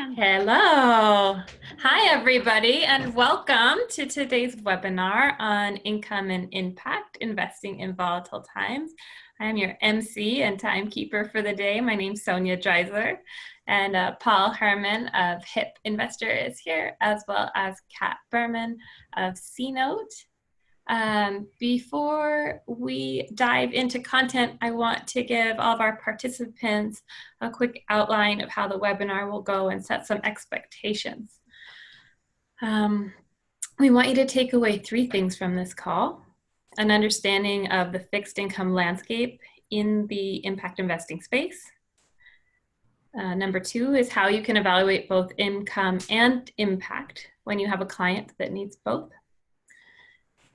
Berman. Hello. Hi, everybody, and welcome to today's webinar on income and impact investing in volatile times. I'm your MC and timekeeper for the day. My name's Sonya Dreizler, and Paul Herman of HIPinvestor is here, as well as Katherine Berman of CNote. Before we dive into content, I want to give all of our participants a quick outline of how the webinar will go and set some expectations. We want you to take away 3 things from this call: an understanding of the fixed income landscape in the impact investing space. Number 2 is how you can evaluate both income and impact when you have a client that needs both,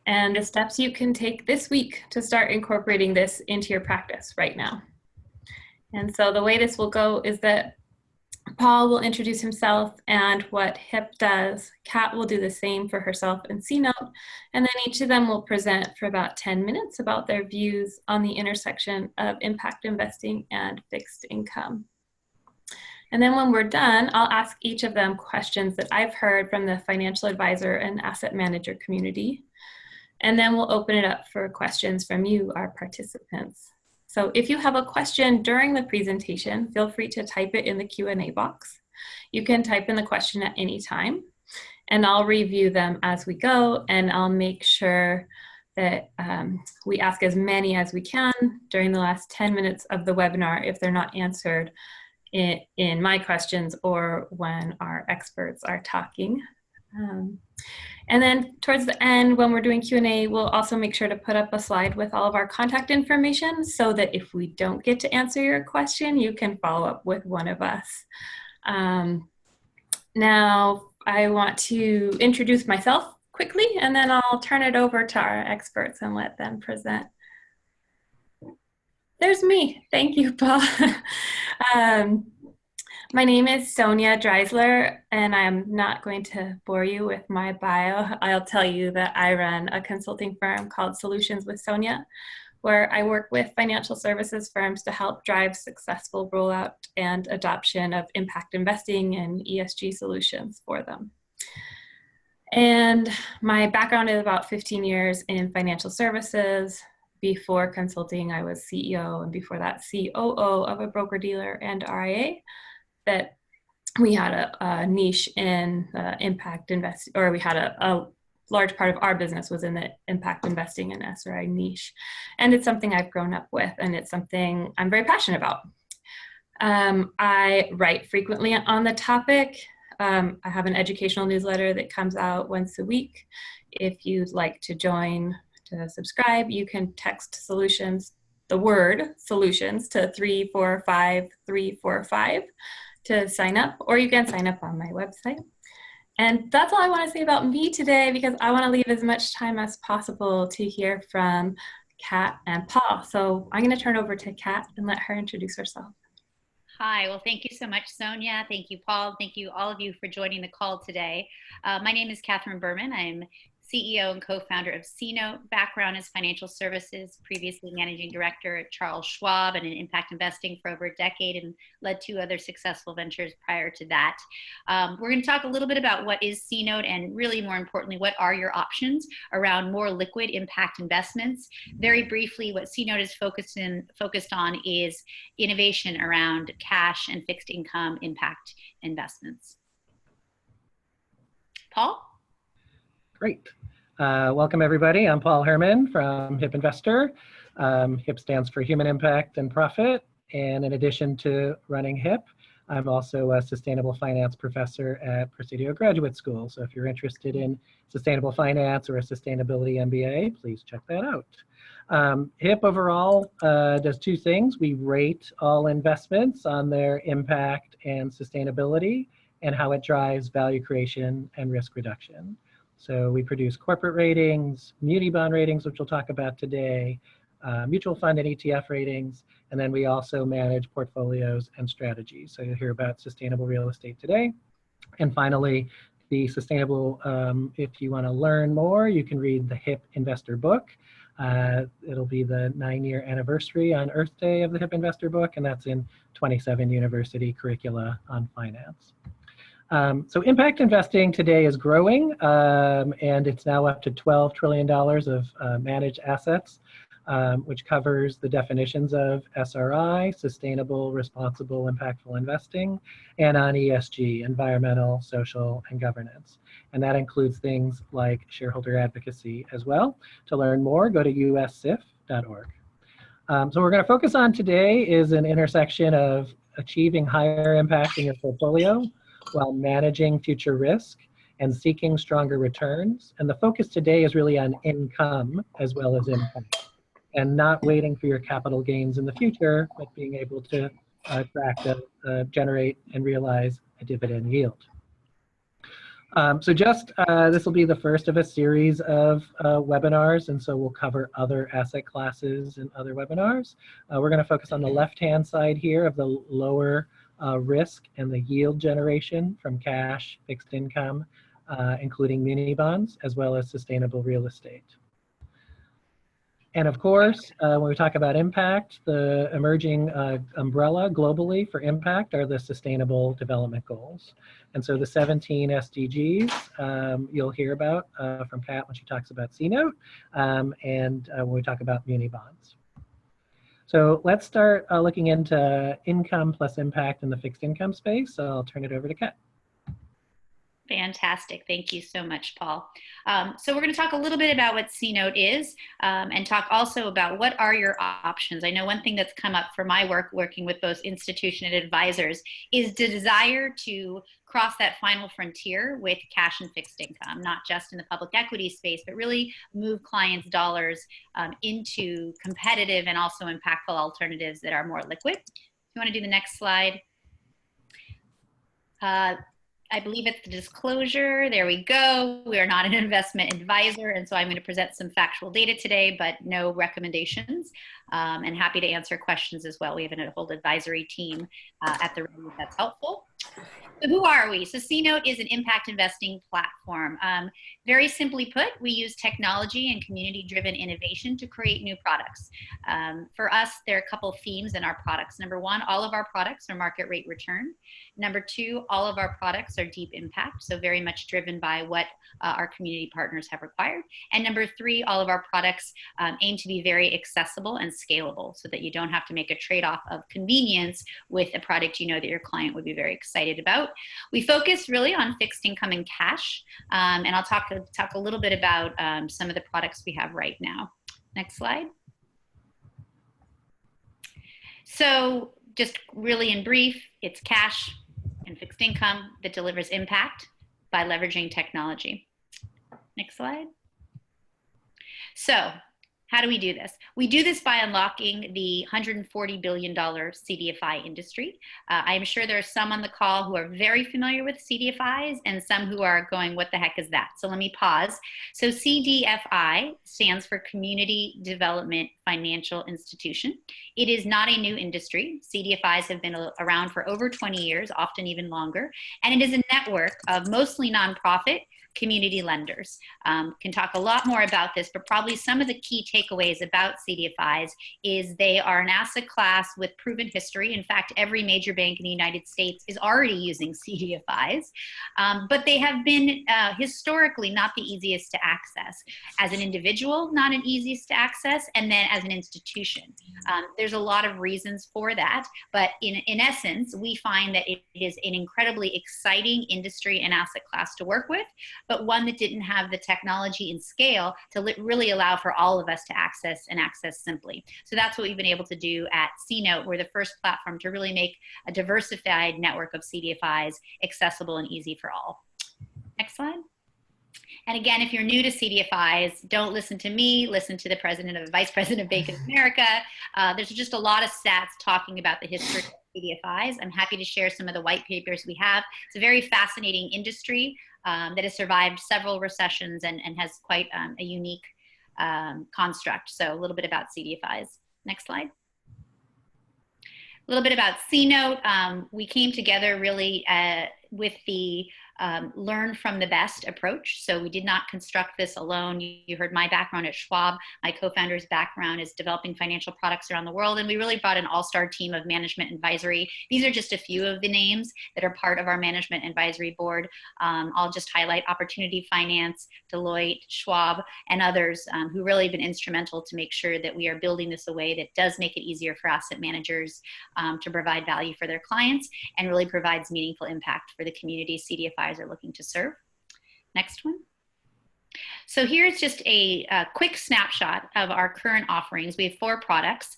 and the steps you can take this week to start incorporating this into your practice right now. And so the way this will go is that Paul will introduce himself and what HIP does. Kat will do the same for herself and CNote, and then each of them will present for about 10 minutes about their views on the intersection of impact investing and fixed income. And then when we're done, I'll ask each of them questions that I've heard from the financial advisor and asset manager community. And then we'll open it up for questions from you, our participants. So if you have a question during the presentation, feel free to type it in the Q&A box. You can type in the question at any time, and I'll review them as we go, and I'll make sure that we ask as many as we can during the last 10 minutes of the webinar if they're not answered in my questions or when our experts are talking. And then towards the end, when we're doing Q&A, we'll also make sure to put up a slide with all of our contact information so that if we don't get to answer your question, you can follow up with one of us. Now, I want to introduce myself quickly, and then I'll turn it over to our experts and let them present. There's me. Thank you, Paul. My name is Sonya Dreizler, and I'm not going to bore you with my bio. I'll tell you that I run a consulting firm called Solutions with Sonya, where I work with financial services firms to help drive successful rollout and adoption of impact investing and ESG solutions for them. And my background is about 15 years in financial services. Before consulting, I was CEO, and before that, COO of a broker-dealer and RIA. That we had a niche in impact investing, or we had a large part of our business was in the impact investing and SRI niche. And it's something I've grown up with, and it's something I'm very passionate about. I write frequently on the topic. I have an educational newsletter that comes out once a week. If you'd like to join, to subscribe, you can text solutions, the word solutions, to 345345 to sign up, or you can sign up on my website. And that's all I want to say about me today, because I want to leave as much time as possible to hear from Kat and Paul. So I'm going to turn over to Kat and let her introduce herself. Hi, well, thank you so much, Sonya. Thank you, Paul. Thank you, all of you, for joining the call today. My name is Katherine Berman. I'm CEO and co-founder of CNote. Background is financial services, previously managing director at Charles Schwab and in impact investing for over a decade, and led 2 other successful ventures prior to that. We're going to talk a little bit about what is CNote, and really more importantly, what are your options around more liquid impact investments. Very briefly, what CNote is focused on is innovation around cash and fixed income impact investments. Paul? Great. Welcome, everybody. I'm Paul Herman from HIPinvestor. HIP stands for Human Impact and Profit. And in addition to running HIP, I'm also a sustainable finance professor at Presidio Graduate School. So if you're interested in sustainable finance or a sustainability MBA, please check that out. HIP overall does 2 things. We rate all investments on their impact and sustainability and how it drives value creation and risk reduction. So we produce corporate ratings, muni bond ratings, which we'll talk about today, mutual fund and ETF ratings, and then we also manage portfolios and strategies. So you'll hear about sustainable real estate today. And finally, the sustainable, if you want to learn more, you can read the HIPinvestor book. It'll be the 9-year anniversary on Earth Day of the HIPinvestor book, and that's in 27 university curricula on finance. So impact investing today is growing, and it's now up to $12 trillion of managed assets, which covers the definitions of SRI, sustainable, responsible, impactful investing, and on ESG, environmental, social, and governance. And that includes things like shareholder advocacy as well. To learn more, go to uscif.org. So what we're going to focus on today is an intersection of achieving higher impact in your portfolio while managing future risk and seeking stronger returns. And the focus today is really on income as well as impact, and not waiting for your capital gains in the future, but being able to generate and realize a dividend yield. This will be the first of a series of webinars, and so we'll cover other asset classes and other webinars. We're going to focus on the left-hand side here of the lower risk and the yield generation from cash, fixed income, including muni bonds, as well as sustainable real estate. And of course, when we talk about impact, the emerging umbrella globally for impact are the Sustainable Development Goals. And so the 17 SDGs you'll hear about from Kat when she talks about CNote, and when we talk about muni bonds. So let's start looking into income plus impact in the fixed income space. So I'll turn it over to Kat. Fantastic. Thank you so much, Paul. So we're going to talk a little bit about what CNote is, and talk also about what are your options. I know one thing that's come up for my work working with both institution and advisors is the desire to cross that final frontier with cash and fixed income, not just in the public equity space, but really move clients' dollars into competitive and also impactful alternatives that are more liquid. If you want to do the next slide. I believe it's the disclosure. There we go. We are not an investment advisor, and so I'm going to present some factual data today, but no recommendations, and happy to answer questions as well. We have a whole advisory team at the room if that's helpful. So who are we? So CNote is an impact investing platform. Very simply put, we use technology and community-driven innovation to create new products. For us, there are a couple themes in our products. Number one, all of our products are market rate return. Number two, all of our products are deep impact, so very much driven by what our community partners have required. And number three, all of our products aim to be very accessible and scalable so that you don't have to make a trade-off of convenience with a product you know that your client would be very excited about. We focus really on fixed income and cash, and I'll talk a little bit about some of the products we have right now. Next slide. So just really in brief, it's cash and fixed income that delivers impact by leveraging technology. Next slide. So how do we do this? We do this by unlocking the $140 billion Cdfi industry. I am sure there are some on the call who are very familiar with Cdfis and some who are going, what the heck is that? So let me pause. So Cdfi stands for Community Development Financial Institution. It is not a new industry. Cdfis have been around for over 20 years, often even longer. And it is a network of mostly nonprofit community lenders. Can talk a lot more about this, but probably some of the key takeaways about Cdfis is they are an asset class with proven history. In fact, every major bank in the United States is already using Cdfis, but they have been historically not the easiest to access. As an individual, not an easiest to access, and then as an institution. There's a lot of reasons for that, but in essence, we find that it is an incredibly exciting industry and asset class to work with, but one that didn't have the technology and scale to really allow for all of us to access and access simply. So that's what we've been able to do at CNote. We're the first platform to really make a diversified network of Cdfis accessible and easy for all. Next slide. And again, if you're new to Cdfis, don't listen to me, listen to the president or the vice president of Bank of America. There's just a lot of stats talking about the history of Cdfis. I'm happy to share some of the white papers we have. It's a very fascinating industry that has survived several recessions and has quite a unique construct. So a little bit about Cdfis. Next slide. A little bit about CNote. We came together really with the learn from the best approach. So we did not construct this alone. You heard my background at Schwab. My co-founder's background is developing financial products around the world. And we really brought an all-star team of management advisory. These are just a few of the names that are part of our management advisory board. I'll just highlight Opportunity Finance, Deloitte, Schwab, and others who really have been instrumental to make sure that we are building this a way that does make it easier for asset managers to provide value for their clients and really provides meaningful impact for the community CDFIs are looking to serve. Next one. So here's just a quick snapshot of our current offerings. We have 4 products.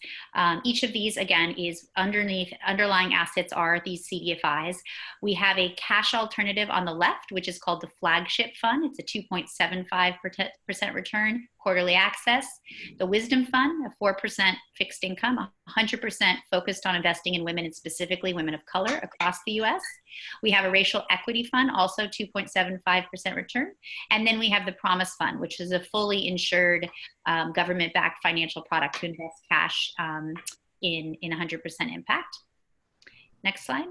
Each of these, again, is underlying assets are these CDFIs. We have a cash alternative on the left, which is called the Flagship Fund. It's a 2.75% return, quarterly access. The Wisdom Fund, a 4% fixed income, 100% focused on investing in women and specifically women of color across the US. We have a Racial Equity Fund, also 2.75% return. And then we have the Promise Fund, which is a fully insured government-backed financial product to invest cash in 100% impact. Next slide.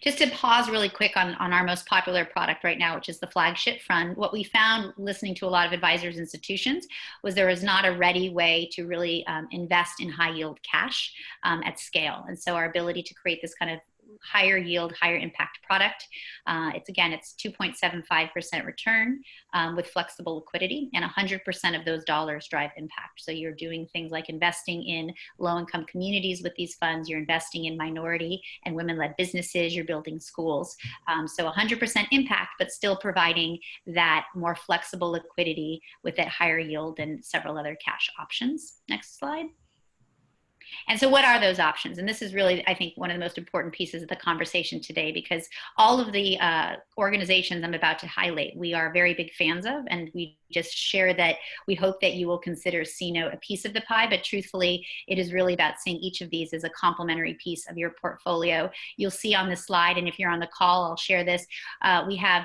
Just to pause really quick on our most popular product right now, which is the Flagship Fund, what we found listening to a lot of advisors institutions was there was not a ready way to really invest in high yield cash at scale. And so our ability to create this kind of higher yield, higher impact product. It's 2.75% return with flexible liquidity, and 100% of those dollars drive impact. So you're doing things like investing in low-income communities with these funds, you're investing in minority and women-led businesses, you're building schools. So 100% impact, but still providing that more flexible liquidity with that higher yield than several other cash options. Next slide. And so what are those options? And this is really, I think, one of the most important pieces of the conversation today, because all of the organizations I'm about to highlight, we are very big fans of, and we just share that we hope that you will consider CNote a piece of the pie, but truthfully, it is really about seeing each of these as a complementary piece of your portfolio. You'll see on the slide, and if you're on the call, I'll share this. We have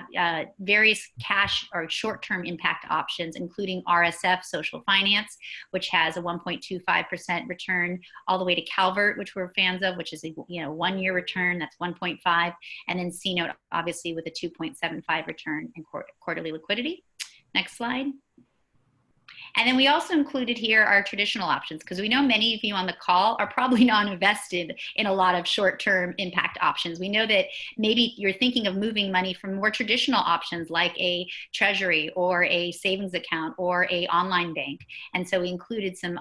various cash or short-term impact options, including RSF, social finance, which has a 1.25% return, all the way to Calvert, which we're fans of, which is a 1-year return, that's 1.5, and then CNote, obviously, with a 2.75 return and quarterly liquidity. Next slide. And then we also included here our traditional options, because we know many of you on the call are probably non-invested in a lot of short-term impact options. We know that maybe you're thinking of moving money from more traditional options like a treasury or a savings account or a online bank. And so we included some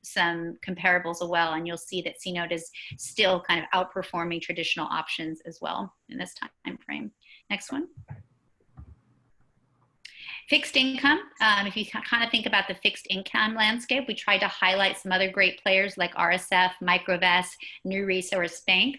comparables as well, and you'll see that CNote is still kind of outperforming traditional options as well in this time frame. Next one. Fixed income, if you kind of think about the fixed income landscape, we tried to highlight some other great players like RSF, MicroVest, New Resource Bank.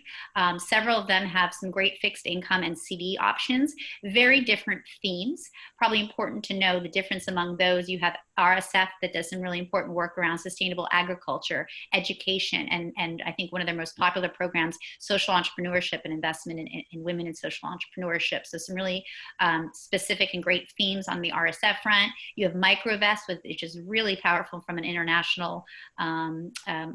Several of them have some great fixed income and CD options, very different themes. Probably important to know the difference among those. You have RSF that does some really important work around sustainable agriculture, education, and I think one of their most popular programs, social entrepreneurship and investment in women in social entrepreneurship. So some really specific and great themes on the RSF front. You have MicroVest, which is really powerful from an international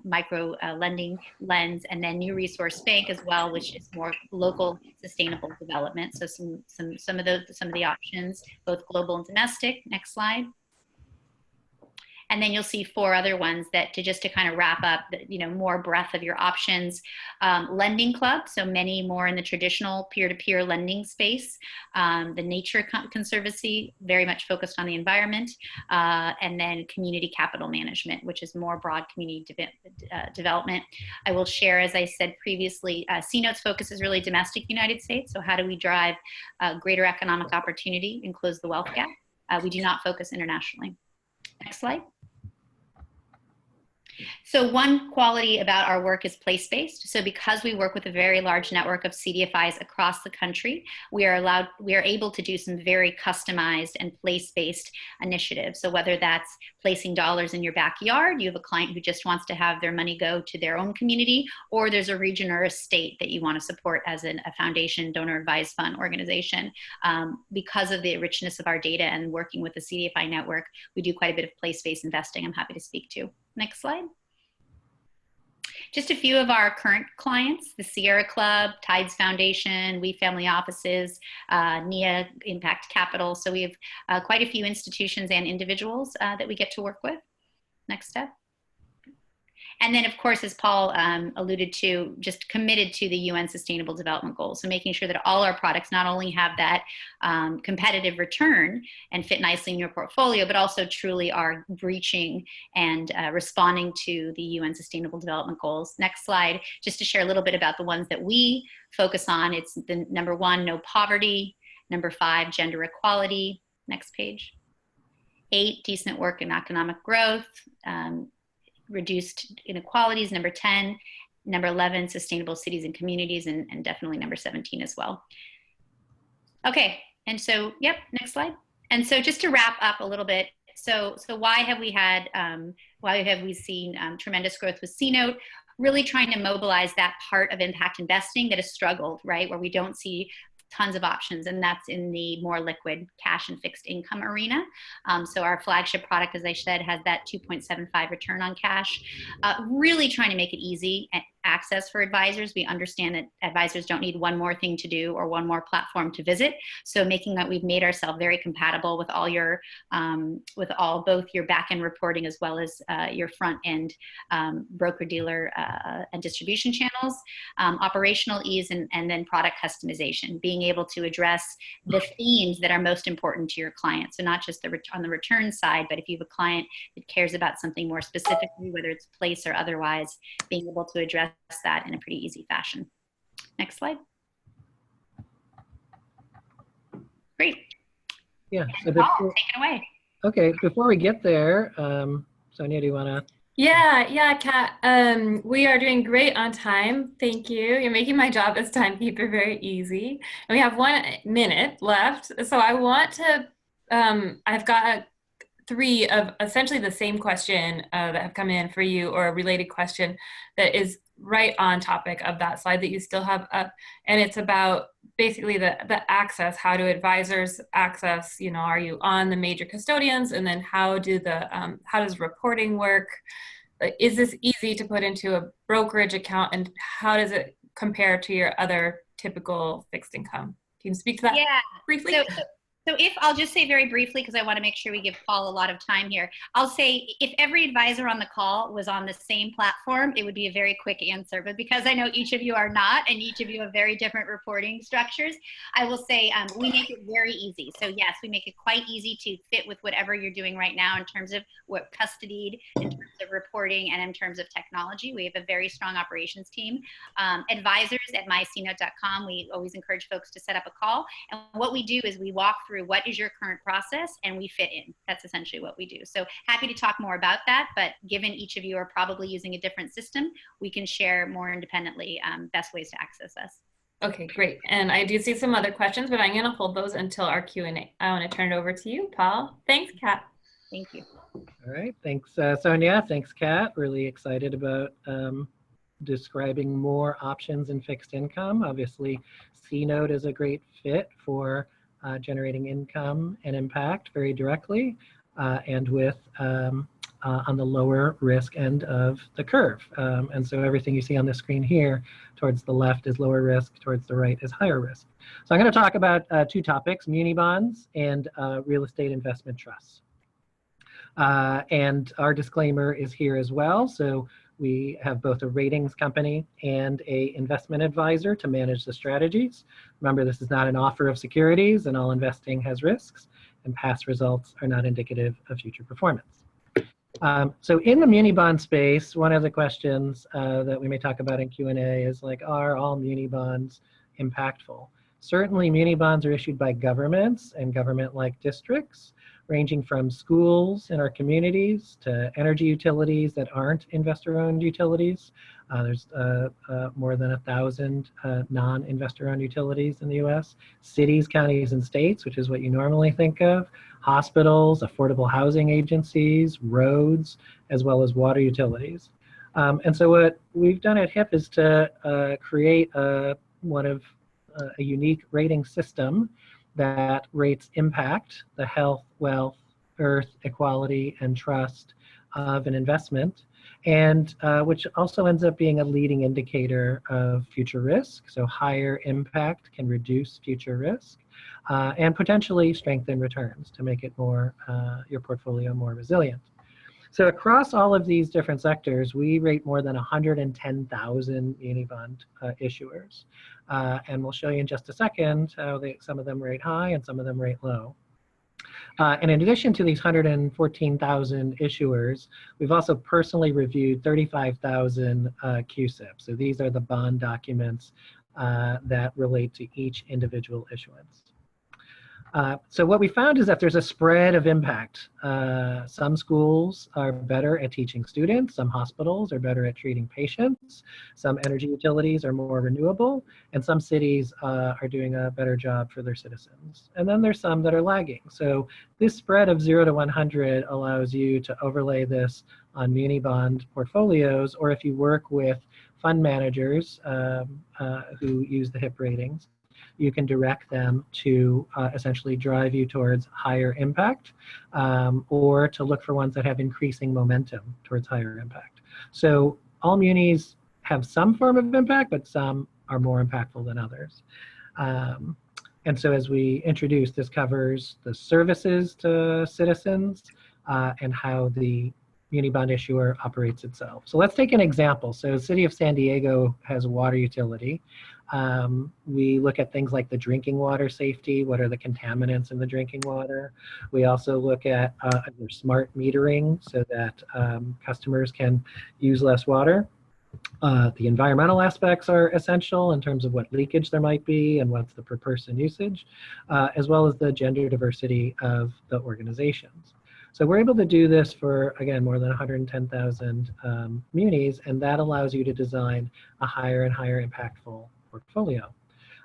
micro lending lens, and then New Resource Bank as well, which is more local sustainable development. So some of the options, both global and domestic. Next slide. And then you'll see 4 other ones that to kind of wrap up, more breadth of your options. Lending Club, so many more in the traditional peer-to-peer lending space. The Nature Conservancy, very much focused on the environment. And then Community Capital Management, which is more broad community development. I will share, as I said previously, CNote's focus is really domestic United States. So how do we drive greater economic opportunity and close the wealth gap? We do not focus internationally. Next slide. So one quality about our work is place-based. So because we work with a very large network of CDFIs across the country, we are able to do some very customized and place-based initiatives. So whether that's placing dollars in your backyard, you have a client who just wants to have their money go to their own community, or there's a region or a state that you want to support as a foundation, donor advised fund organization. Because of the richness of our data and working with the CDFI network, we do quite a bit of place-based investing I'm happy to speak to. Next slide. Just a few of our current clients: the Sierra Club, Tides Foundation, We Family Offices, NIA Impact Capital. So we have quite a few institutions and individuals that we get to work with. Next step. And then, of course, as Paul alluded to, just committed to the UN Sustainable Development Goals. So making sure that all our products not only have that competitive return and fit nicely in your portfolio, but also truly are reaching and responding to the UN Sustainable Development Goals. Next slide, just to share a little bit about the ones that we focus on. It's the number 1, no poverty. Number 5, gender equality. Next page. 8, decent work and economic growth. Reduced inequalities, number 10, number 11, sustainable cities and communities, and definitely number 17 as well. Okay, and so, yep, next slide. And so just to wrap up a little bit, so why have we seen tremendous growth with CNote? Really trying to mobilize that part of impact investing that has struggled, right, where we don't see tons of options, and that's in the more liquid cash and fixed income arena. So our flagship product, as I said, has that 2.75 return on cash, really trying to make it easy access for advisors. We understand that advisors don't need one more thing to do or one more platform to visit. So making that we've made ourselves very compatible with all your, both your back end reporting as well as your front end broker dealer and distribution channels, operational ease, and then product customization, being able to address the themes that are most important to your client. So not just on the return side, but if you have a client that cares about something more specifically, whether it's place or otherwise, being able to address that in a pretty easy fashion. Next slide. Great. Yeah. So Paul, take it away. Okay. Before we get there, Sonya, do you want to? Yeah, Kat. We are doing great on time. Thank you. You're making my job as timekeeper very easy. And we have 1 minute left. So I want to, I've got 3 of essentially the same question that have come in for you, or a related question that is right on topic of that slide that you still have up. And it's about basically the access. How do advisors access, are you on the major custodians? And then how does reporting work? Is this easy to put into a brokerage account? And how does it compare to your other typical fixed income? Can you speak to that briefly? So if I'll just say very briefly, because I want to make sure we give Paul a lot of time here, I'll say if every advisor on the call was on the same platform, it would be a very quick answer. But because I know each of you are not, and each of you have very different reporting structures, I will say we make it very easy. So yes, we make it quite easy to fit with whatever you're doing right now in terms of what custodied, in terms of reporting, and in terms of technology. We have a very strong operations team. Advisors at mycnote.com, we always encourage folks to set up a call. And what we do is we walk through what is your current process, and we fit in. That's essentially what we do. So happy to talk more about that, but given each of you are probably using a different system, we can share more independently best ways to access us. Okay, great. And I do see some other questions, but I'm going to hold those until our Q&A. I want to turn it over to you, Paul. Thanks, Kat. Thank you. All right. Thanks, Sonya. Thanks, Kat. Really excited about describing more options in fixed income. Obviously, CNote is a great fit for generating income and impact very directly, and with on the lower risk end of the curve. And so everything you see on the screen here towards the left is lower risk, towards the right is higher risk. So I'm going to talk about 2 topics: muni bonds and real estate investment trusts. And our disclaimer is here as well. So we have both a ratings company and an investment advisor to manage the strategies. Remember, this is not an offer of securities, and all investing has risks, and past results are not indicative of future performance. So in the muni bond space, one of the questions that we may talk about in Q&A is like, are all muni bonds impactful? Certainly, muni bonds are issued by governments and government-like districts, ranging from schools in our communities to energy utilities that aren't investor-owned utilities. There's more than 1,000 non-investor-owned utilities in the US. Cities, counties, and states, which is what you normally think of. Hospitals, affordable housing agencies, roads, as well as water utilities. And so what we've done at HIP is to create a unique rating system that rates impact, the health, wealth, earth, equality, and trust of an investment, and which also ends up being a leading indicator of future risk. So higher impact can reduce future risk and potentially strengthen returns to make it more, your portfolio more resilient. So across all of these different sectors, we rate more than 110,000 muni bond issuers. And we'll show you in just a second how some of them rate high and some of them rate low. And in addition to these 114,000 issuers, we've also personally reviewed 35,000 QSIPs. So these are the bond documents that relate to each individual issuance. So what we found is that there's a spread of impact. Some schools are better at teaching students, some hospitals are better at treating patients, some energy utilities are more renewable, and some cities are doing a better job for their citizens. And then there's some that are lagging. So this spread of 0 to 100 allows you to overlay this on muni bond portfolios, or if you work with fund managers who use the HIP ratings, you can direct them to essentially drive you towards higher impact or to look for ones that have increasing momentum towards higher impact. So all munis have some form of impact, but some are more impactful than others. And so as we introduce, this covers the services to citizens and how the muni bond issuer operates itself. So let's take an example. So the city of San Diego has a water utility. We look at things like the drinking water safety. What are the contaminants in the drinking water? We also look at their smart metering so that customers can use less water. The environmental aspects are essential in terms of what leakage there might be and what's the per person usage, as well as the gender diversity of the organizations. So we're able to do this for, again, more than 110,000 munis, and that allows you to design a higher and higher impactful portfolio.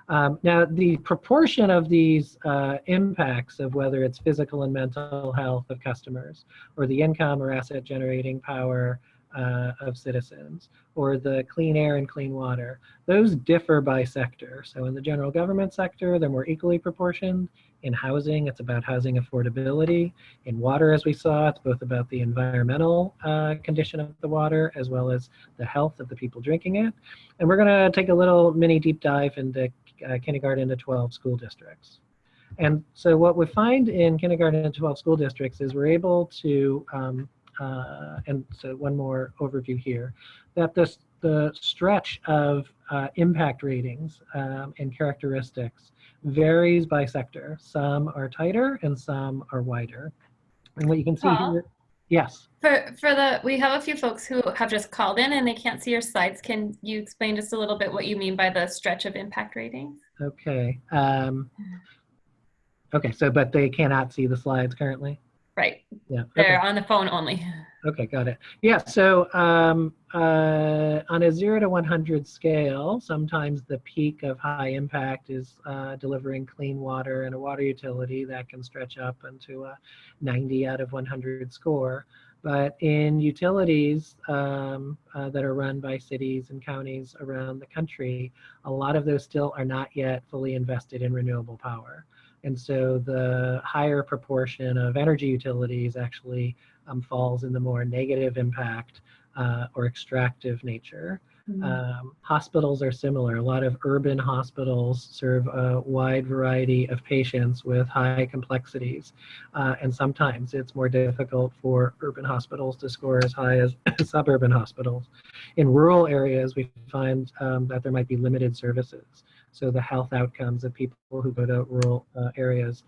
Now, the proportion of these impacts of whether it's physical and mental health of customers, or the income or asset generating power of citizens, or the clean air and clean water, those differ by sector. So in the general government sector, they're more equally proportioned. In housing, it's about housing affordability. In water, as we saw, it's both about the environmental condition of the water as well as the health of the people drinking it. And we're going to take a little mini deep dive into kindergarten to 12 school districts. And so what we find in kindergarten to 12 school districts is we're able to, and so one more overview here, that the stretch of impact ratings and characteristics varies by sector. Some are tighter and some are wider. And what you can see here, yes. We have a few folks who have just called in and they can't see your slides. Can you explain just a little bit what you mean by the stretch of impact ratings? Okay. Okay, so, but they cannot see the slides currently? Right. Yeah. They're on the phone only. Okay, got it. Yeah, so on a 0 to 100 scale, sometimes the peak of high impact is delivering clean water and a water utility that can stretch up into a 90 out of 100 score. But in utilities that are run by cities and counties around the country, a lot of those still are not yet fully invested in renewable power. And so the higher proportion of energy utilities actually falls in the more negative impact or extractive nature. Hospitals are similar. A lot of urban hospitals serve a wide variety of patients with high complexities. And sometimes it's more difficult for urban hospitals to score as high as suburban hospitals. In rural areas, we find that there might be limited services. So the health outcomes of people who go to rural areas,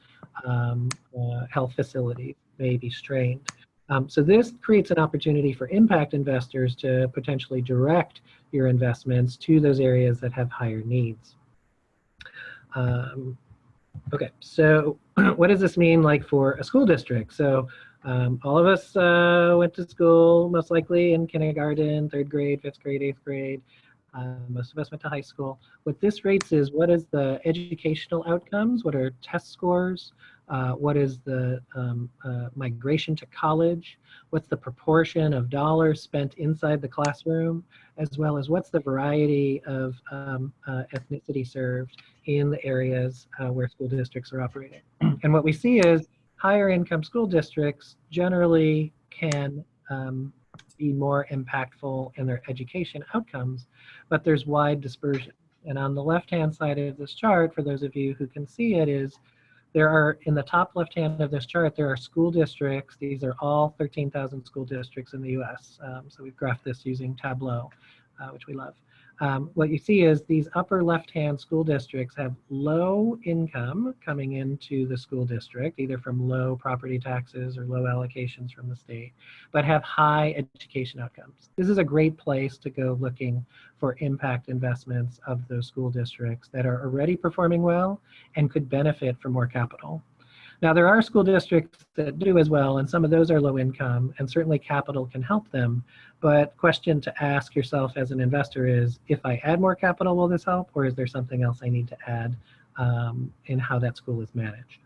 health facilities may be strained. So this creates an opportunity for impact investors to potentially direct your investments to those areas that have higher needs. Okay, so what does this mean like for a school district? So all of us went to school most likely in kindergarten, 3rd grade, 5th grade, 8th grade. Most of us went to high school. What this rates is what is the educational outcomes, what are test scores, what is the migration to college, what's the proportion of dollars spent inside the classroom, as well as what's the variety of ethnicity served in the areas where school districts are operating. And what we see is higher income school districts generally can be more impactful in their education outcomes, but there's wide dispersion. And on the left-hand side of this chart, for those of you who can see it, is there are, in the top left-hand of this chart, there are school districts. These are all 13,000 school districts in the US. So we've graphed this using Tableau, which we love. What you see is these upper left-hand school districts have low income coming into the school district, either from low property taxes or low allocations from the state, but have high education outcomes. This is a great place to go looking for impact investments of those school districts that are already performing well and could benefit from more capital. Now, there are school districts that do as well, and some of those are low income, and certainly capital can help them. But question to ask yourself as an investor is, if I add more capital, will this help? Or is there something else I need to add in how that school is managed?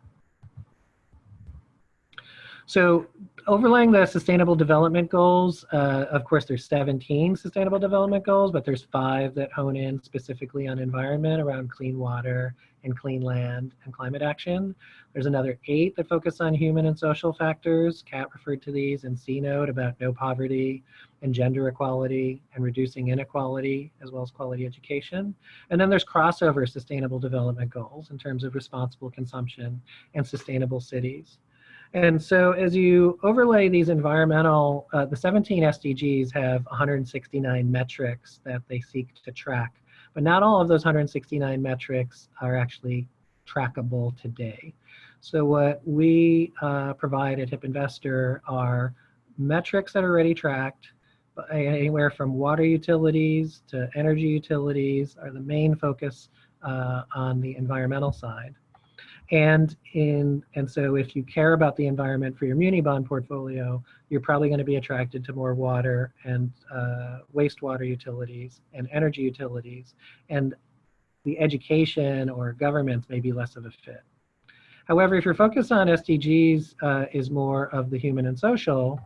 So overlaying the sustainable development goals, of course, there's 17 sustainable development goals, but there's 5 that hone in specifically on environment around clean water and clean land and climate action. There's another 8 that focus on human and social factors. Kat referred to these in CNote about no poverty and gender equality and reducing inequality, as well as quality education. And then there's crossover sustainable development goals in terms of responsible consumption and sustainable cities. And so as you overlay these environmental, the 17 SDGs have 169 metrics that they seek to track, but not all of those 169 metrics are actually trackable today. So what we provide at HIPinvestor are metrics that are already tracked, anywhere from water utilities to energy utilities are the main focus on the environmental side. And so if you care about the environment for your muni bond portfolio, you're probably going to be attracted to more water and wastewater utilities and energy utilities, and the education or governments may be less of a fit. However, if your focus on SDGs is more of the human and social,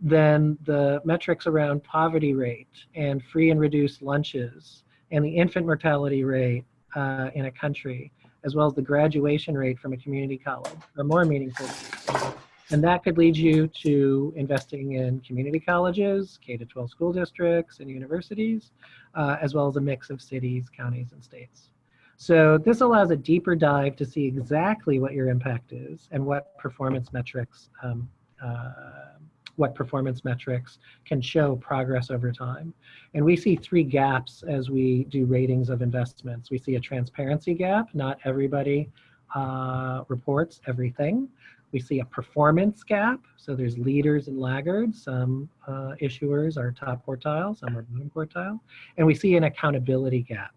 then the metrics around poverty rate and free and reduced lunches and the infant mortality rate in a country, as well as the graduation rate from a community college, are more meaningful. And that could lead you to investing in community colleges, K-12 school districts, and universities, as well as a mix of cities, counties, and states. So this allows a deeper dive to see exactly what your impact is and what performance metrics can show progress over time. And we see 3 gaps as we do ratings of investments. We see a transparency gap. Not everybody reports everything. We see a performance gap. So there's leaders and laggards. Some issuers are top quartile, some are bottom quartile. And we see an accountability gap.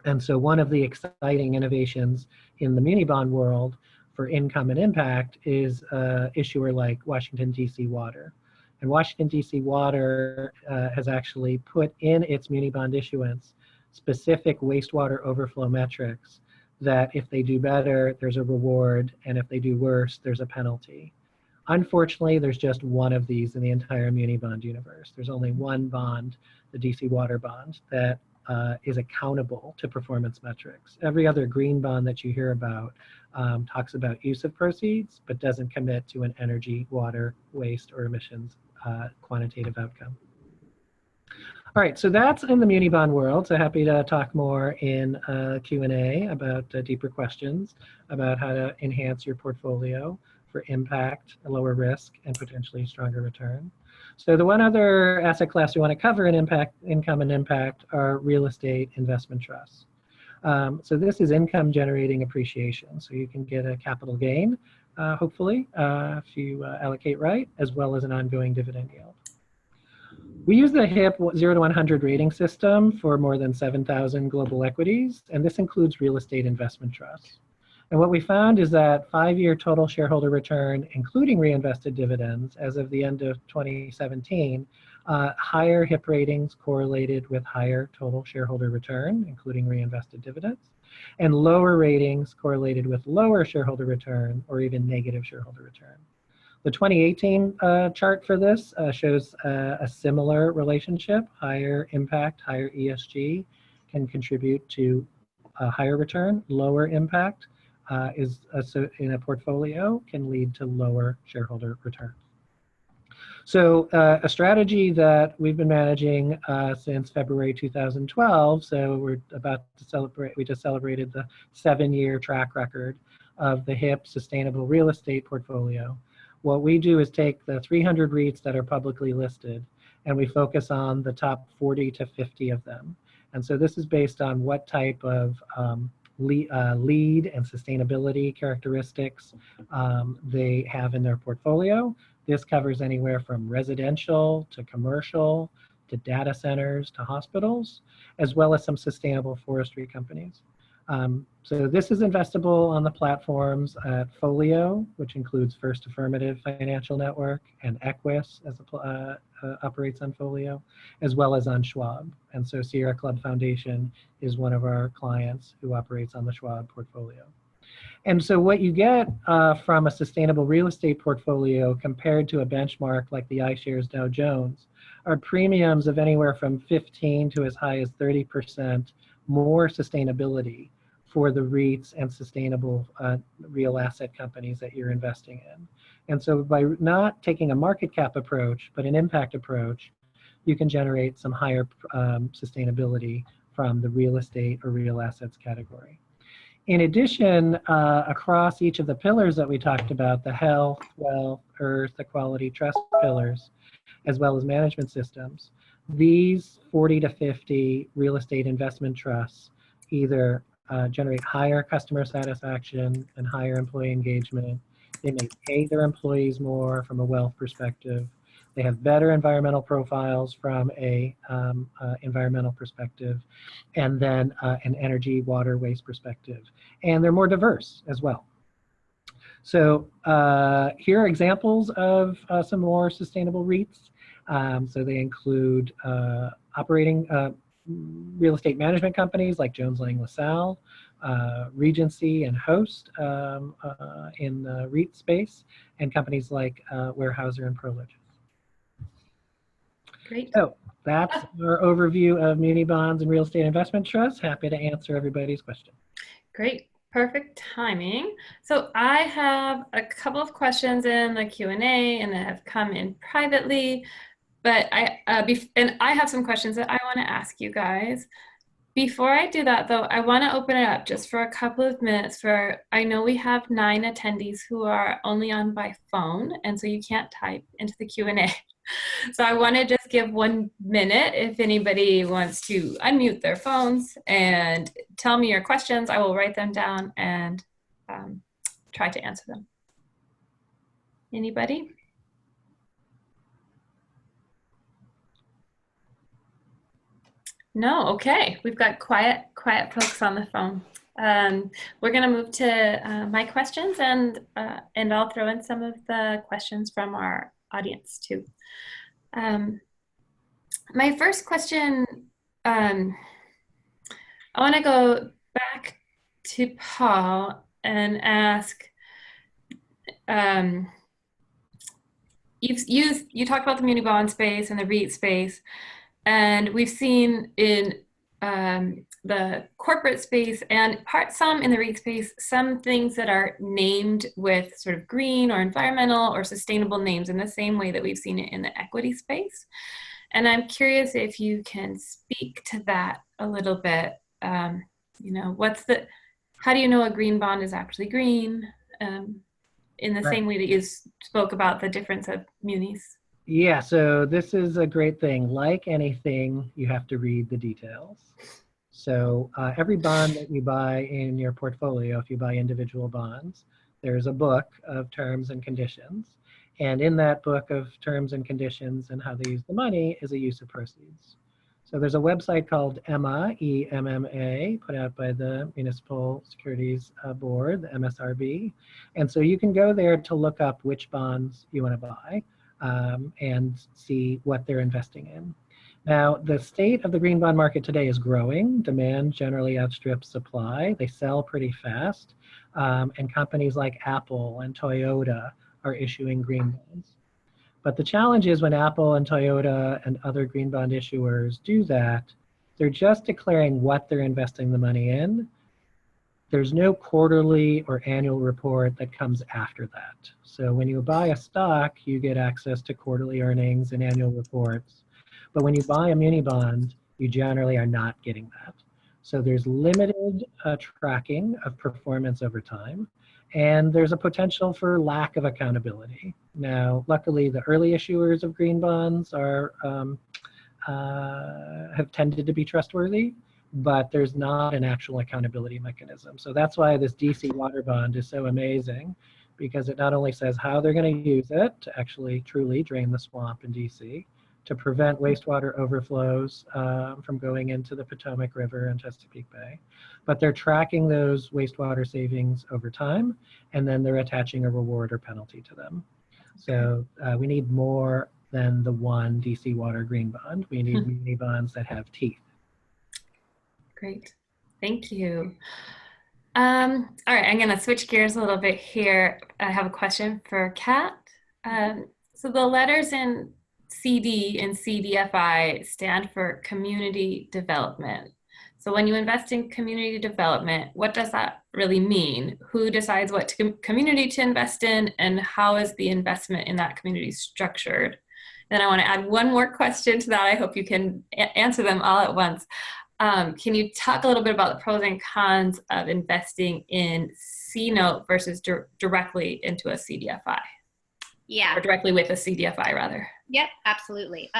And so one of the exciting innovations in the muni bond world for income and impact is an issuer like Washington, D.C. Water. And Washington, D.C. Water has actually put in its muni bond issuance specific wastewater overflow metrics that if they do better, there's a reward, and if they do worse, there's a penalty. Unfortunately, there's just one of these in the entire muni bond universe. There's only one bond, the DC Water bond, that is accountable to performance metrics. Every other green bond that you hear about talks about use of proceeds, but doesn't commit to an energy, water, waste, or emissions quantitative outcome. All right, so that's in the muni bond world. So happy to talk more in Q&A about deeper questions about how to enhance your portfolio for impact, a lower risk, and potentially stronger return. So the one other asset class we want to cover in impact, income and impact are real estate investment trusts. So this is income generating appreciation. So you can get a capital gain, hopefully, if you allocate right, as well as an ongoing dividend yield. We use the HIP 0 to 100 rating system for more than 7,000 global equities, and this includes real estate investment trusts. And what we found is that 5-year total shareholder return, including reinvested dividends, as of the end of 2017, higher HIP ratings correlated with higher total shareholder return, including reinvested dividends, and lower ratings correlated with lower shareholder return or even negative shareholder return. The 2018 chart for this shows a similar relationship. Higher impact, higher ESG can contribute to a higher return. Lower impact in a portfolio can lead to lower shareholder returns. So a strategy that we've been managing since February 2012, so we're about to celebrate, we just celebrated the 7-year track record of the HIP Sustainable Real Estate Portfolio. What we do is take the 300 REITs that are publicly listed, and we focus on the top 40 to 50 of them. And so this is based on what type of lead and sustainability characteristics they have in their portfolio. This covers anywhere from residential to commercial to data centers to hospitals, as well as some sustainable forestry companies. So this is investable on the platforms at Folio, which includes First Affirmative Financial Network, and Equus as operates on Folio, as well as on Schwab. And so Sierra Club Foundation is one of our clients who operates on the Schwab portfolio. And so what you get from a sustainable real estate portfolio compared to a benchmark like the iShares Dow Jones are premiums of anywhere from 15 to as high as 30% more sustainability for the REITs and sustainable real asset companies that you're investing in. And so by not taking a market cap approach, but an impact approach, you can generate some higher sustainability from the real estate or real assets category. In addition, across each of the pillars that we talked about, the health, wealth, earth, equality, trust pillars, as well as management systems, these 40 to 50 real estate investment trusts either generate higher customer satisfaction and higher employee engagement. They may pay their employees more from a wealth perspective. They have better environmental profiles from a environmental perspective, and then an energy, water, waste perspective. And they're more diverse as well. So here are examples of some more sustainable REITs. So they include operating real estate management companies like Jones Lang LaSalle, Regency and Host in the REIT space, and companies like Weyerhaeuser and Prologis. Great. So that's our overview of muni bonds and real estate investment trusts. Happy to answer everybody's question. Great. Perfect timing. So I have a couple of questions in the Q&A and that have come in privately, but I have some questions that I want to ask you guys. Before I do that though, I want to open it up just for a couple of minutes for, I know we have 9 attendees who are only on by phone, and so you can't type into the Q&A. So I want to just give 1 minute if anybody wants to unmute their phones and tell me your questions. I will write them down and try to answer them. Anybody? No, okay. We've got quiet folks on the phone. We're going to move to my questions, and I'll throw in some of the questions from our audience too. My first question, I want to go back to Paul and ask, you talked about the muni bond space and the REIT space, and we've seen in the corporate space and some in the REIT space, some things that are named with sort of green or environmental or sustainable names in the same way that we've seen it in the equity space. And I'm curious if you can speak to that a little bit. You know, how do you know a green bond is actually green in the same way that you spoke about the difference of munis? Yeah, so this is a great thing. Like anything, you have to read the details. So every bond that you buy in your portfolio, if you buy individual bonds, there's a book of terms and conditions. And in that book of terms and conditions and how they use the money is a use of proceeds. So there's a website called EMMA, E-M-M-A, put out by the Municipal Securities Board, the MSRB. And so you can go there to look up which bonds you want to buy and see what they're investing in. Now, the state of the green bond market today is growing. Demand generally outstrips supply. They sell pretty fast. And companies like Apple and Toyota are issuing green bonds. But the challenge is when Apple and Toyota and other green bond issuers do that, they're just declaring what they're investing the money in. there's no quarterly or annual report that comes after that. So when you buy a stock, you get access to quarterly earnings and annual reports. But when you buy a muni bond, you generally are not getting that. So there's limited tracking of performance over time, and there's a potential for lack of accountability. Now, luckily, the early issuers of green bonds are have tended to be trustworthy, but there's not an actual accountability mechanism. So that's why this DC water bond is so amazing, because it not only says how they're going to use it to actually truly drain the swamp in DC, to prevent wastewater overflows from going into the Potomac River and Chesapeake Bay, but they're tracking those wastewater savings over time, and then they're attaching a reward or penalty to them. So we need more than the one DC water green bond. We need muni bonds that have teeth. Great, thank you. All right, I'm gonna switch gears a little bit here. I have a question for Kat. So the letters in CD and Cdfi stand for community development. So when you invest in community development, what does that really mean? Who decides what community to invest in, and how is the investment in that community structured? Then I want to add one more question to that. I hope you can answer them all at once. Can you talk a little bit about the pros and cons of investing in CNote versus directly into a Cdfi? Yeah. Or directly with a Cdfi, rather. Yep, absolutely.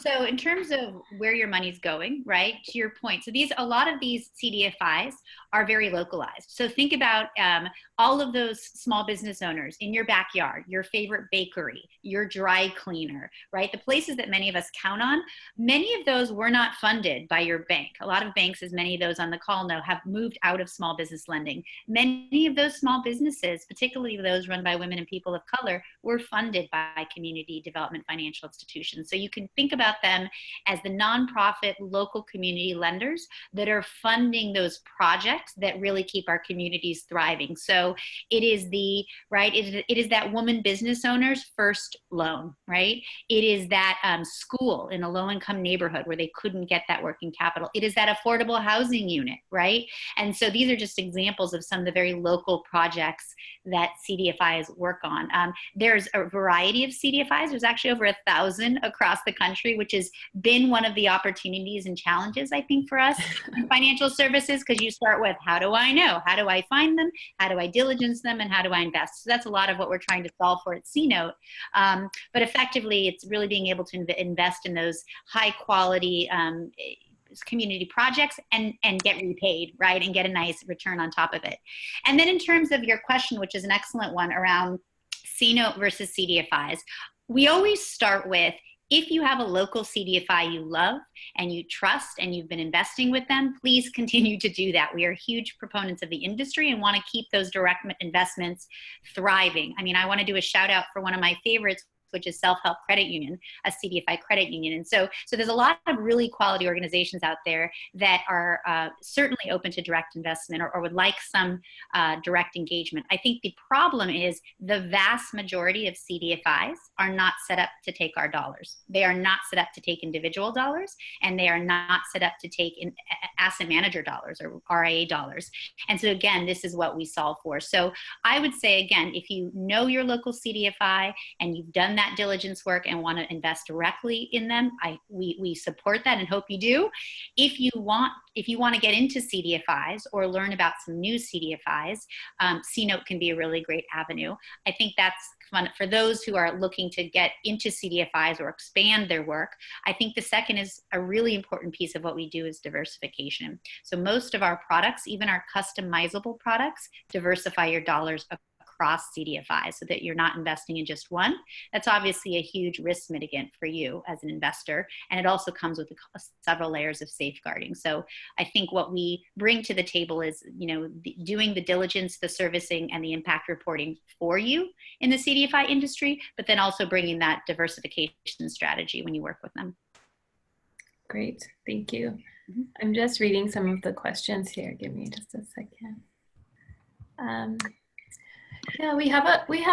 So in terms of where your money's going, right, to your point, so a lot of these CDFIs are very localized. So think about all of those small business owners in your backyard, your favorite bakery, your dry cleaner, right? The places that many of us count on, many of those were not funded by your bank. A lot of banks, as many of those on the call know, have moved out of small business lending. Many of those small businesses, particularly those run by women and people of color, were funded by community development financial institutions. So you can think about them as the nonprofit local community lenders that are funding those projects that really keep our communities thriving. So it is it is that woman business owner's first loan, right? It is that school in a low-income neighborhood where they couldn't get that working capital. It is that affordable housing unit, right? And so these are just examples of some of the very local projects that CDFIs work on. There's a variety of CDFIs. There's actually over 1,000 across the country, which has been one of the opportunities and challenges, I think, for us in financial services, because you start with, how do I know? How do I find them? How do I diligence them? And how do I invest? So that's a lot of what we're trying to solve for at CNote. But effectively, it's really being able to invest in those high quality community projects and get repaid, right? And get a nice return on top of it. And then in terms of your question, which is an excellent one around CNote versus CDFIs, we always start with, if you have a local CDFI you love and you trust and you've been investing with them, please continue to do that. We are huge proponents of the industry and want to keep those direct investments thriving. I mean, I want to do a shout out for one of my favorites, which is Self-Help Credit Union, a CDFI credit union. And so there's a lot of really quality organizations out there that are certainly open to direct investment or would like some direct engagement. I think the problem is the vast majority of CDFIs are not set up to take our dollars. They are not set up to take individual dollars, and they are not set up to take in asset manager dollars or RIA dollars. And so again, this is what we solve for. So I would say, again, if you know your local CDFI and you've done that diligence work and want to invest directly in them, we support that and hope you do. If you want to get into CDFIs or learn about some new CDFIs, CNote can be a really great avenue. I think that's fun for those who are looking to get into CDFIs or expand their work. I think the second is a really important piece of what we do is diversification. So most of our products, even our customizable products, diversify your dollars across CDFIs so that you're not investing in just one. That's obviously a huge risk mitigant for you as an investor. And it also comes with several layers of safeguarding. So I think what we bring to the table is, doing the diligence, the servicing, and the impact reporting for you in the CDFI industry, but then also bringing that diversification strategy when you work with them. Great, thank you. I'm just reading some of the questions here. Give me just a second. Yeah, we have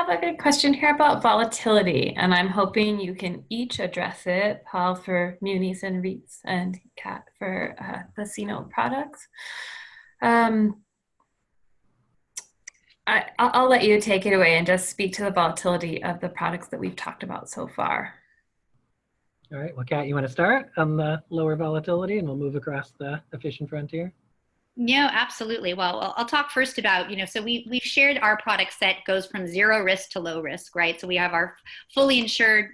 a good question here about volatility, and I'm hoping you can each address it. Paul for munis and Reits, and Kat for the CNote products. I'll let you take it away and just speak to the volatility of the products that we've talked about so far. All right, well, Kat, you want to start on the lower volatility and we'll move across the efficient frontier? No, absolutely. Well, I'll talk first about, so we've shared our product set goes from zero risk to low risk, right? So we have our fully insured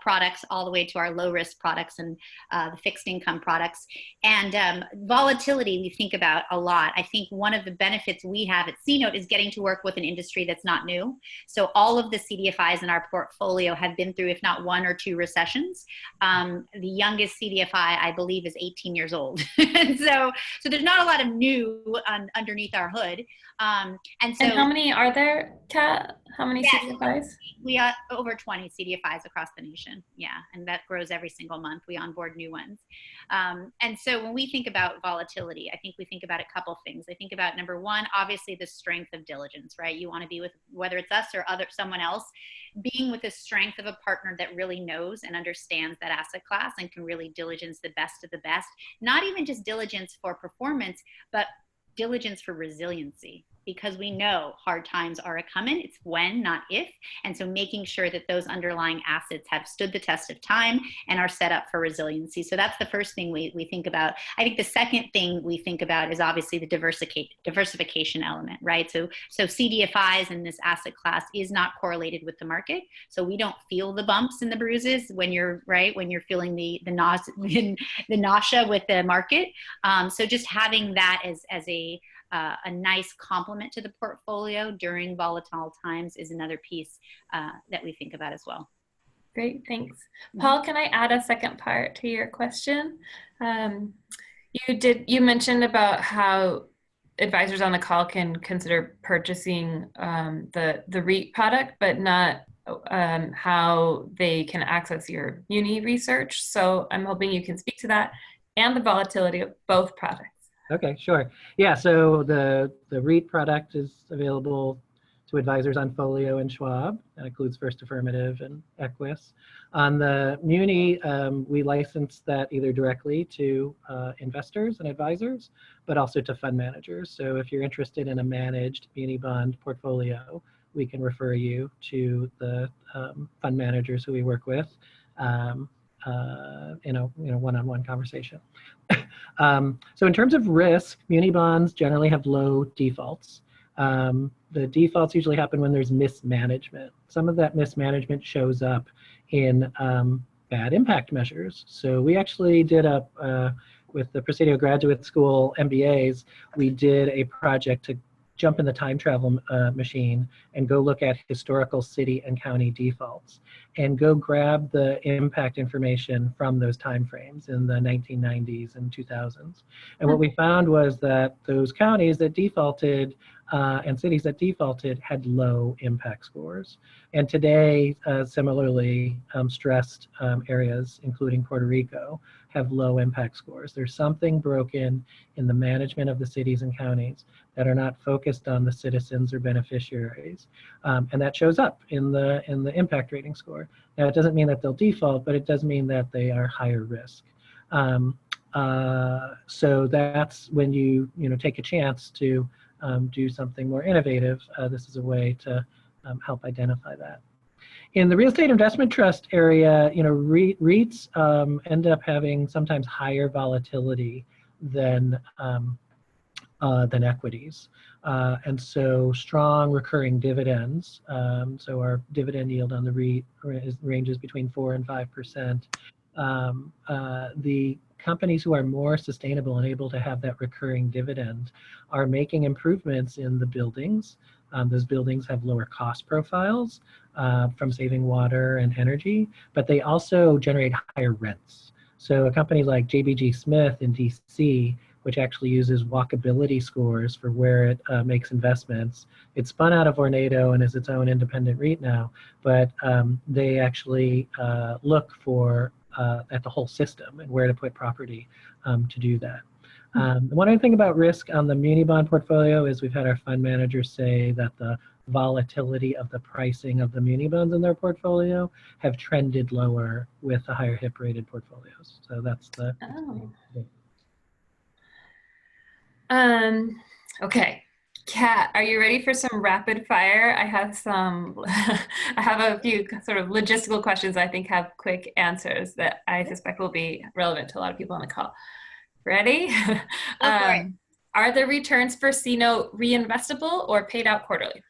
products all the way to our low risk products and the fixed income products. And volatility we think about a lot. I think one of the benefits we have at CNote is getting to work with an industry that's not new. So all of the CDFIs in our portfolio have been through, if not one or two recessions. The youngest CDFI, I believe, is 18 years old. And so there's not a lot of new underneath our hood. And how many are there, Kat? How many CDFIs? We have over 20 CDFIs across the nation. Yeah, and that grows every single month. We onboard new ones. And so when we think about volatility, I think we think about a couple things. I think about number one, obviously the strength of diligence, right? You want to be with, whether it's us or someone else, being with the strength of a partner that really knows and understands that asset class and can really diligence the best of the best. Not even just diligence for performance, but diligence for resiliency, because we know hard times are a coming. It's when, not if. And so making sure that those underlying assets have stood the test of time and are set up for resiliency. So that's the first thing we think about. I think the second thing we think about is obviously the diversification element, right? So CDFIs in this asset class is not correlated with the market. So we don't feel the bumps and the bruises when you're, right, when you're feeling the nausea with the market. So just having that as a nice complement to the portfolio during volatile times is another piece that we think about as well. Great, thanks. Paul, can I add a second part to your question? You mentioned about how advisors on the call can consider purchasing the REIT product, but not how they can access your Muni research. So I'm hoping you can speak to that and the volatility of both products. Okay, sure. Yeah, so the REIT product is available to advisors on Folio and Schwab. That includes First Affirmative and Equus. On the Muni, we license that either directly to investors and advisors, but also to fund managers. So if you're interested in a managed Muni bond portfolio, we can refer you to the fund managers who we work with in a one-on-one conversation. So in terms of risk, Muni bonds generally have low defaults. The defaults usually happen when there's mismanagement. Some of that mismanagement shows up in bad impact measures. So we actually did with the Presidio Graduate School MBAs, we did a project to jump in the time travel machine and go look at historical city and county defaults and go grab the impact information from those timeframes in the 1990s and 2000s. And what we found was that those counties that defaulted and cities that defaulted had low impact scores. And today, similarly, stressed areas, including Puerto Rico, have low impact scores. There's something broken in the management of the cities and counties that are not focused on the citizens or beneficiaries. And that shows up in the impact rating score. Now, it doesn't mean that they'll default, but it does mean that they are higher risk. So that's when you take a chance to do something more innovative. This is a way to help identify that. In the real estate investment trust area, REITs end up having sometimes higher volatility than equities. And so strong recurring dividends. So our dividend yield on the REIT ranges between 4 and 5%. The companies who are more sustainable and able to have that recurring dividend are making improvements in the buildings. Those buildings have lower cost profiles from saving water and energy, but they also generate higher rents. So a company like JBG Smith in DC, which actually uses walkability scores for where it makes investments. It's spun out of Vornado and is its own independent REIT now, but they actually look for at the whole system and where to put property to do that. One other thing about risk on the muni bond portfolio is we've had our fund managers say that the volatility of the pricing of the muni bonds in their portfolio have trended lower with the higher HIP rated portfolios. So that's the. Oh. Okay. Kat, are you ready for some rapid fire? I have some, I have a few sort of logistical questions I think have quick answers that I suspect will be relevant to a lot of people on the call. Ready? Go for it. Are the returns for CNote reinvestable or paid out quarterly?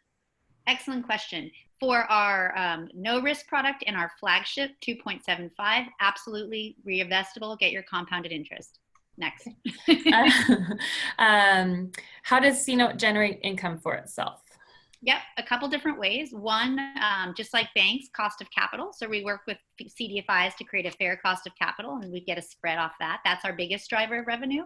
Excellent question. For our no risk product and our flagship 2.75, absolutely reinvestable. Get your compounded interest. Next. How does CNote generate income for itself? Yep, a couple different ways. One, just like banks, cost of capital. So we work with Cdfis to create a fair cost of capital, and we get a spread off that. That's our biggest driver of revenue.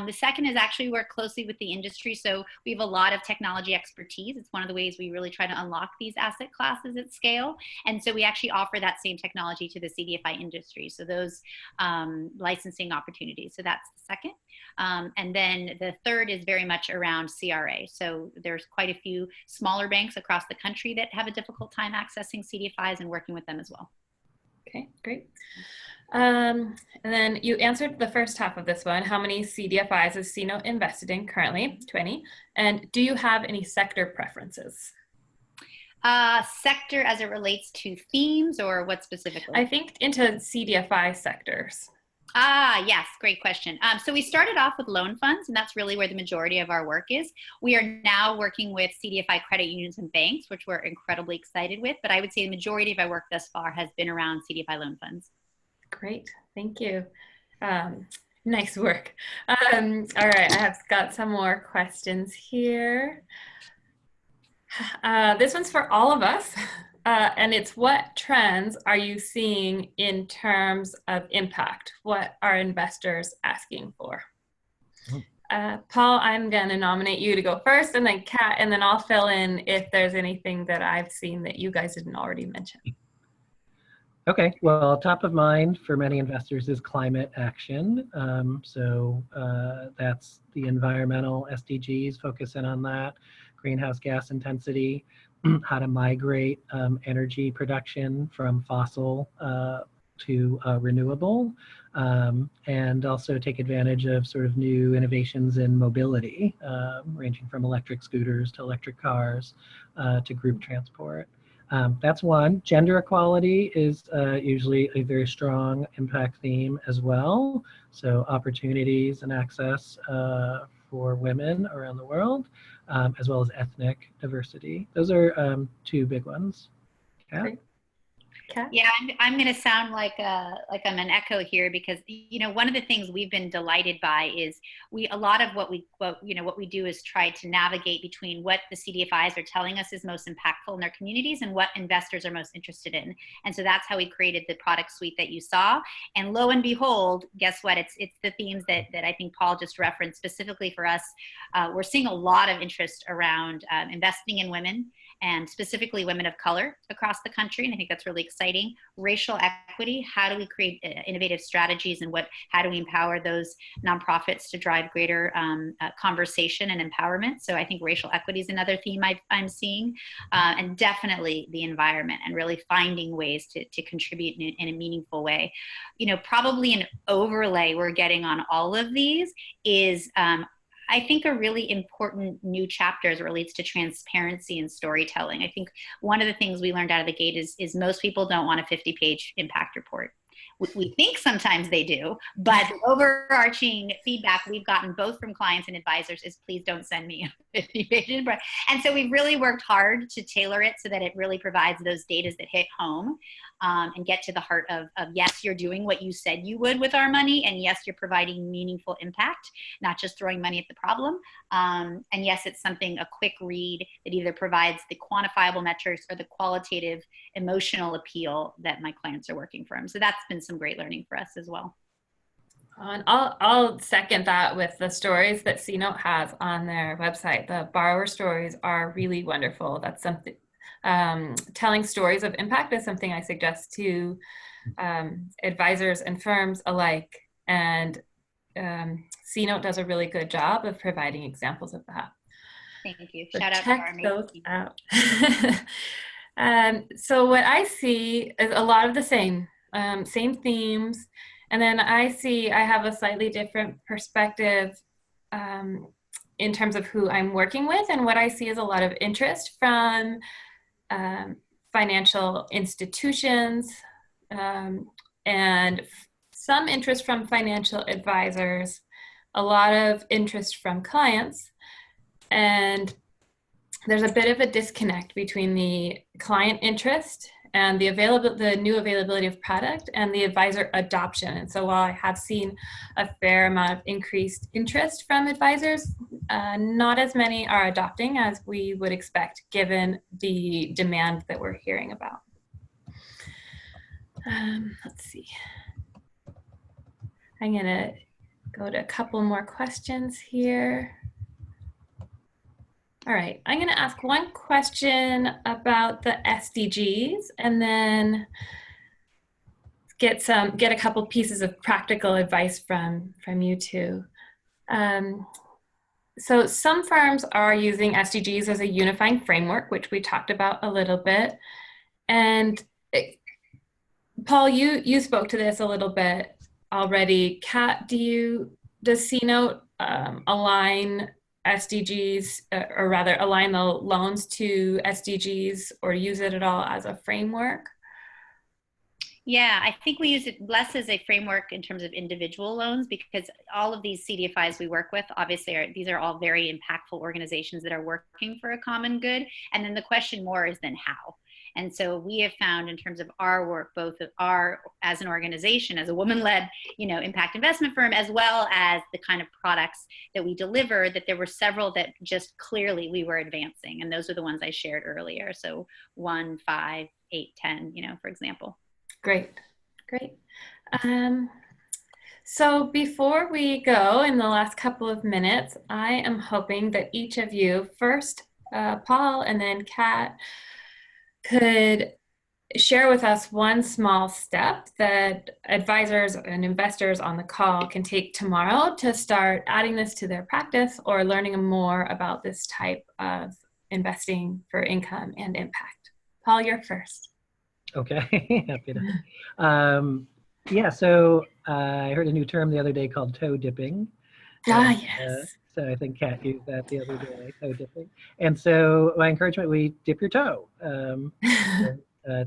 The second is actually work closely with the industry. So we have a lot of technology expertise. It's one of the ways we really try to unlock these asset classes at scale. And so we actually offer that same technology to the Cdfi industry. So those licensing opportunities. So that's the second. And then the third is very much around CRA. So there's quite a few smaller banks across the country that have a difficult time accessing Cdfis, and working with them as well. Okay, great. And then you answered the first half of this one. How many Cdfis is CNote invested in currently? 20. And do you have any sector preferences? Sector as it relates to themes, or what specifically? I think into Cdfi sectors. Yes, great question. So we started off with loan funds, and that's really where the majority of our work is. We are now working with Cdfi credit unions and banks, which we're incredibly excited with. But I would say the majority of our work thus far has been around Cdfi loan funds. Great, thank you. Nice work. All right, I have got some more questions here. This one's for all of us. And it's, what trends are you seeing in terms of impact? What are investors asking for? Paul, I'm going to nominate you to go first, and then Kat, and then I'll fill in if there's anything that I've seen that you guys didn't already mention. Okay, well, top of mind for many investors is climate action. That's the environmental SDGs, focus in on that, greenhouse gas intensity, how to migrate energy production from fossil to renewable, and also take advantage of sort of new innovations in mobility, ranging from electric scooters to electric cars to group transport. That's one. Gender equality is usually a very strong impact theme as well. So opportunities and access for women around the world, as well as ethnic diversity. Those are two big ones. Yeah. Yeah, I'm going to sound like I'm an echo here, because one of the things we've been delighted by is a lot of what we do is try to navigate between what the Cdfis are telling us is most impactful in their communities and what investors are most interested in. And so that's how we created the product suite that you saw. And lo and behold, guess what? It's the themes that I think Paul just referenced specifically for us. We're seeing a lot of interest around investing in women, and specifically women of color across the country. And I think that's really exciting. Racial equity, how do we create innovative strategies, and how do we empower those nonprofits to drive greater conversation and empowerment? So I think racial equity is another theme I'm seeing, and definitely the environment, and really finding ways to contribute in a meaningful way. Probably an overlay we're getting on all of these is I think a really important new chapter as it relates to transparency and storytelling. I think one of the things we learned out of the gate is most people don't want a 50-page impact report. We think sometimes they do, but the overarching feedback we've gotten both from clients and advisors is, please don't send me a 50-page report. And so we've really worked hard to tailor it so that it really provides those data that hit home, and get to the heart of yes, you're doing what you said you would with our money, and yes, you're providing meaningful impact, not just throwing money at the problem. And yes, it's something, a quick read that either provides the quantifiable metrics or the qualitative emotional appeal that my clients are working from. So that's been some great learning for us as well. And I'll second that with the stories that CNote has on their website. The borrower stories are really wonderful. That's something, telling stories of impact is something I suggest to advisors and firms alike. And CNote does a really good job of providing examples of that. Thank you. So Shout out check to our those out. So what I see is a lot of the same themes. And then I have a slightly different perspective in terms of who I'm working with, and what I see is a lot of interest from financial institutions and some interest from financial advisors, a lot of interest from clients, and there's a bit of a disconnect between the client interest and the new availability of product and the advisor adoption. And so while I have seen a fair amount of increased interest from advisors, not as many are adopting as we would expect given the demand that we're hearing about. Let's see. I'm gonna go to a couple more questions here. All right, I'm gonna ask one question about the SDGs and then get a couple pieces of practical advice from you two. So some firms are using SDGs as a unifying framework, which we talked about a little bit. And Paul, you spoke to this a little bit already. Kat, does CNote align SDGs, or rather align the loans to SDGs or use it at all as a framework? Yeah, I think we use it less as a framework in terms of individual loans, because all of these CDFIs we work with, obviously, these are all very impactful organizations that are working for a common good. And then the question more is then how. And so we have found in terms of our work, both of as an organization, as a woman-led, impact investment firm, as well as the kind of products that we deliver, that there were several that just clearly we were advancing. And those are the ones I shared earlier. So 1, 5, 8, 10, for example. Great. So before we go in the last couple of minutes, I am hoping that each of you, first Paul and then Kat, could share with us one small step that advisors and investors on the call can take tomorrow to start adding this to their practice or learning more about this type of investing for income and impact. Paul, you're first. Okay, happy to. Yeah, so I heard a new term the other day called toe dipping. Yes. So I think Kat used that the other day, toe dipping. And so my encouragement, we dip your toe.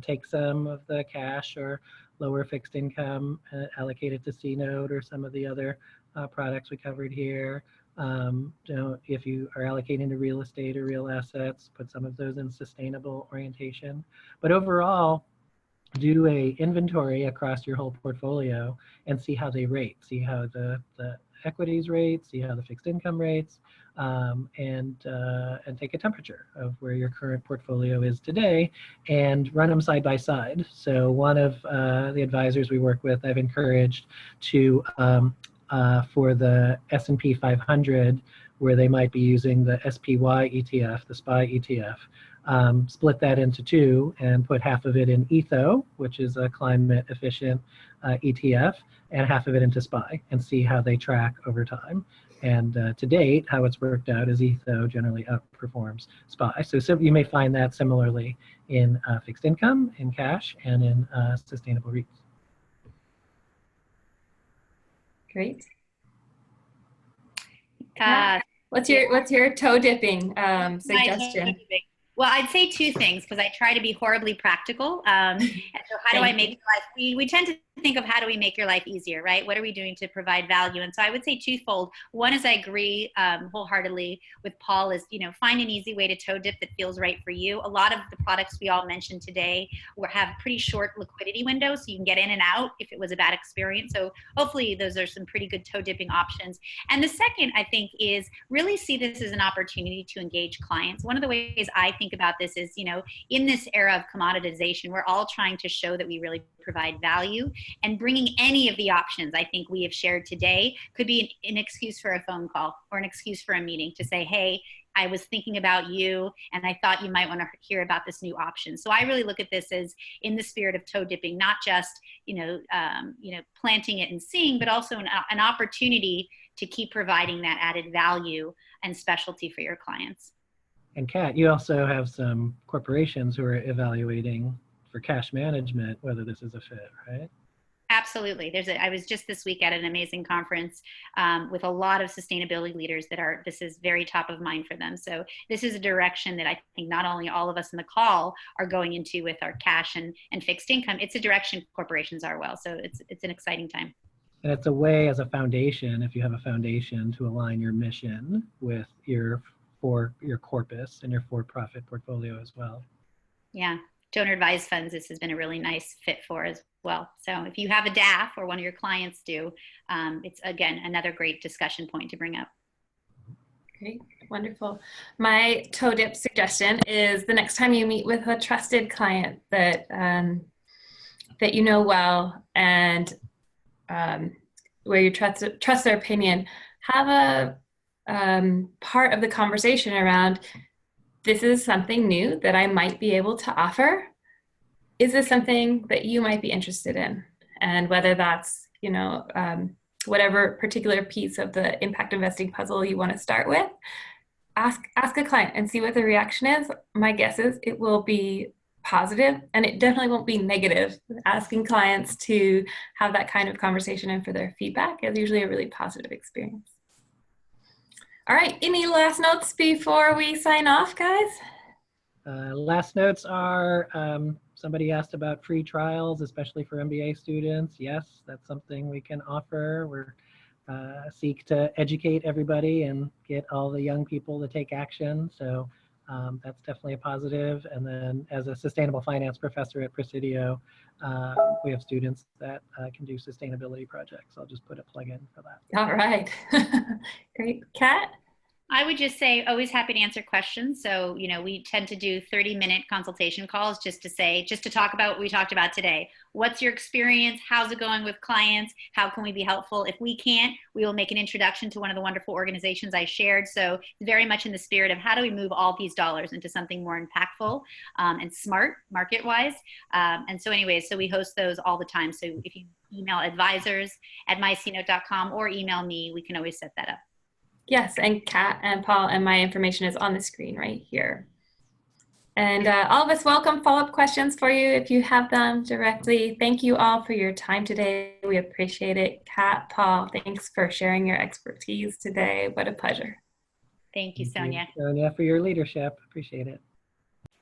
Take some of the cash or lower fixed income, allocate it to CNote or some of the other products we covered here. If you are allocating to real estate or real assets, put some of those in sustainable orientation. But overall, do a inventory across your whole portfolio and see how they rate. See how the equities rate, see how the fixed income rates, and take a temperature of where your current portfolio is today and run them side by side. So one of the advisors we work with, I've encouraged to, for the S&P 500, where they might be using the SPY ETF, the SPY ETF, split that into two and put half of it in ETHO, which is a climate efficient ETF, and half of it into SPY, and see how they track over time. And to date, how it's worked out is ETHO generally outperforms SPY. So you may find that similarly in fixed income, in cash, and in sustainable REITs. Great. What's your toe dipping suggestion? Well, I'd say two things, because I try to be horribly practical. And so how do I make your life? We tend to think of how do we make your life easier, right? What are we doing to provide value? And so I would say twofold. One is I agree wholeheartedly with Paul is, find an easy way to toe dip that feels right for you. A lot of the products we all mentioned today have pretty short liquidity windows, so you can get in and out if it was a bad experience. So hopefully those are some pretty good toe dipping options. And the second, I think, is really see this as an opportunity to engage clients. One of the ways I think about this is, in this era of commoditization, we're all trying to show that we really provide value, and bringing any of the options I think we have shared today could be an excuse for a phone call or an excuse for a meeting to say, hey, I was thinking about you and I thought you might want to hear about this new option. So I really look at this as in the spirit of toe dipping, not just, planting it and seeing, but also an opportunity to keep providing that added value and specialty for your clients. And Kat, you also have some corporations who are evaluating for cash management whether this is a fit, right? absolutely. I was just this week at an amazing conference with a lot of sustainability leaders this is very top of mind for them. So this is a direction that I think not only all of us in the call are going into with our cash and fixed income, it's a direction corporations are well. So it's an exciting time. And it's a way as a foundation, if you have a foundation, to align your mission with your corpus and your for-profit portfolio as well. Yeah. Donor advised funds, this has been a really nice fit for as well. So if you have a DAF or one of your clients do, it's again another great discussion point to bring up. Great, wonderful. My toe dip suggestion is the next time you meet with a trusted client that that you know well and where you trust their opinion, have a part of the conversation around, this is something new that I might be able to offer. Is this something that you might be interested in? And whether that's, you know, whatever particular piece of the impact investing puzzle you want to start with, ask a client and see what the reaction is. My guess is it will be positive, and it definitely won't be negative. Asking clients to have that kind of conversation and for their feedback is usually a really positive experience. All right, any last notes before we sign off, guys? Last notes are, somebody asked about free trials, especially for MBA students. Yes, that's something we can offer. We're seek to educate everybody and get all the young people to take action. So that's definitely a positive. And then as a sustainable finance professor at Presidio, we have students that can do sustainability projects. I'll just put a plug in for that. All right. Great. Kat? I would just say always happy to answer questions. So, you know, we tend to do 30-minute consultation calls just to talk about what we talked about today. What's your experience? How's it going with clients? How can we be helpful? If we can't, we will make an introduction to one of the wonderful organizations I shared. So very much in the spirit of how do we move all these dollars into something more impactful and smart market-wise. And so anyways, so we host those all the time. So if you email advisors@mycnote.com or email me, we can always set that up. Yes, and Kat and Paul and my information is on the screen right here. And all of us welcome follow-up questions for you if you have them directly. Thank you all for your time today. We appreciate it. Kat, Paul, thanks for sharing your expertise today. What a pleasure. Thank you, Sonya. Sonya, for your leadership. Appreciate it.